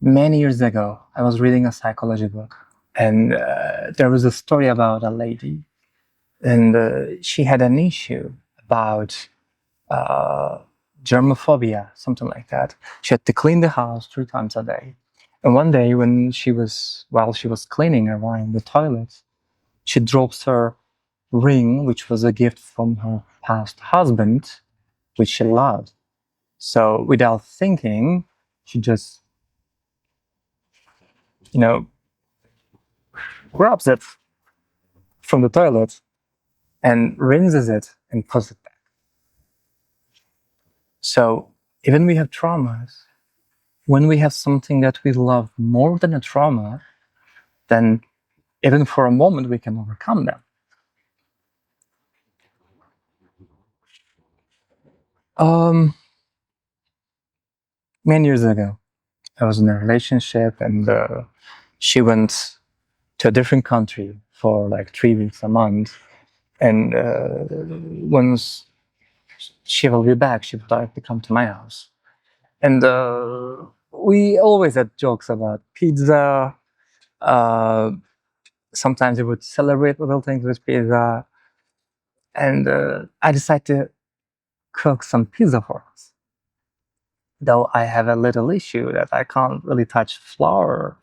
Many years ago, I was reading a psychology book, and there was a story about a lady, and she had an issue about uh, germophobia, something like that. She had to clean the house 3 times a day. And one day, while she was cleaning around the toilet, she drops her ring, which was a gift from her past husband, which she loved. So without thinking, she just, you know, grabs it from the toilet and rinses it and puts it back. So even we have traumas, when we have something that we love more than a trauma, then even for a moment we can overcome them. Many years ago, I was in a relationship, and she went to a different country for like 3 weeks, a month. And once she will be back, she would like to come to my house. And we always had jokes about pizza. Uh, Sometimes we would celebrate little things with pizza. And I decided to cook some pizza for us. Though I have a little issue that I can't really touch flour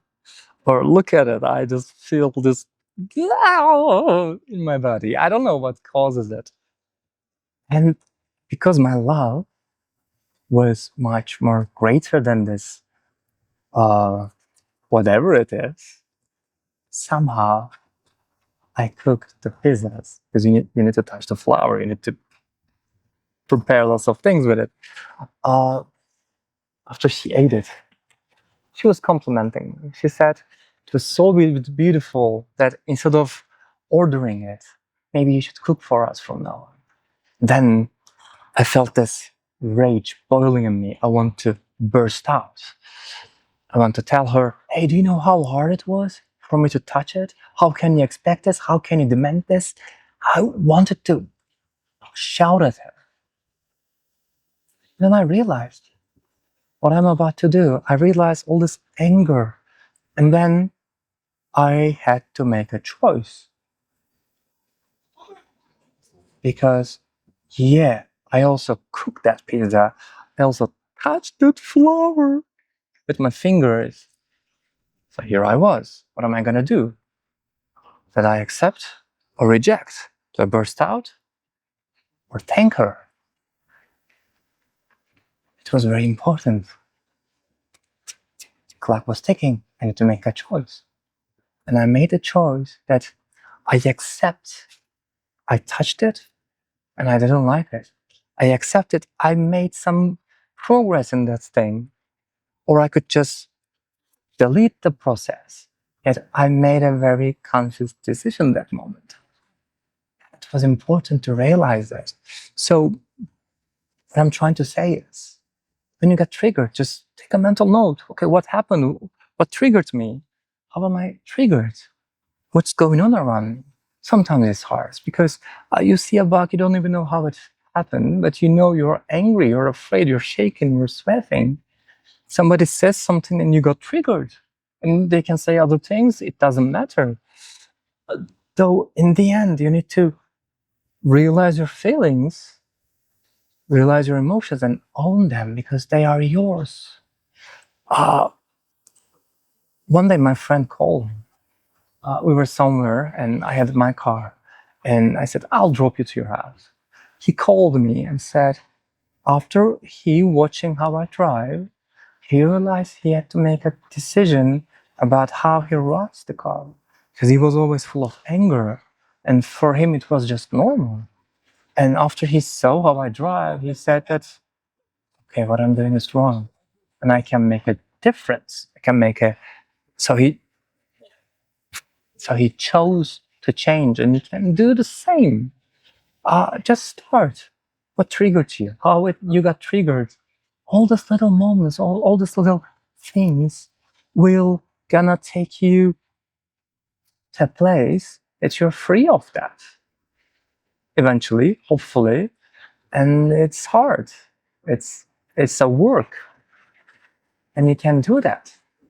or look at it. I just feel this in my body. I don't know what causes it. And because my love was much more greater than this, whatever it is, somehow I cooked the pizzas, because you need to touch the flour, you need to prepare lots of things with it. After she ate it, she was complimenting me. She said it was so beautiful that instead of ordering it, maybe you should cook for us from now on. Then I felt this rage boiling in me. I want to burst out. I want to tell her, hey, do you know how hard it was for me to touch it? How can you expect this? How can you demand this? I wanted to shout at her. Then I realized what I'm about to do. I realized all this anger. And then I had to make a choice. Because, yeah, I also cooked that pizza. I also touched that flour with my fingers. So here I was. What am I going to do? Did I accept or reject? Do I burst out or thank her? It was very important. The clock was ticking. I had to make a choice. And I made a choice that I accept. I touched it and I didn't like it. I accepted I made some progress in that thing. Or I could just delete the process. Yet I made a very conscious decision that moment. It was important to realize that. So what I'm trying to say is, when you get triggered, just take a mental note. Okay, what happened? What triggered me? How am I triggered? What's going on around me? Sometimes it's hard because you see a bug, you don't even know how it happened, but you know you're angry, you're afraid, you're shaking, you're sweating. Somebody says something and you got triggered. And they can say other things, it doesn't matter. Though in the end, you need to realize your feelings, realize your emotions, and own them because they are yours. One day my friend called me. We were somewhere and I had my car. And I said, I'll drop you to your house. He called me and said, after he watching how I drive, he realized he had to make a decision about how he rides the car. Because he was always full of anger. And for him, it was just normal. And after he saw how I drive, he said that, okay, what I'm doing is wrong. And I can make a difference. I can make a... So he chose to change, and you can do the same. Just start. What triggered you? You got triggered. All these little moments, all these little things will gonna take you to a place that you're free of that. Eventually, hopefully. And it's hard. It's a work. And you can do that.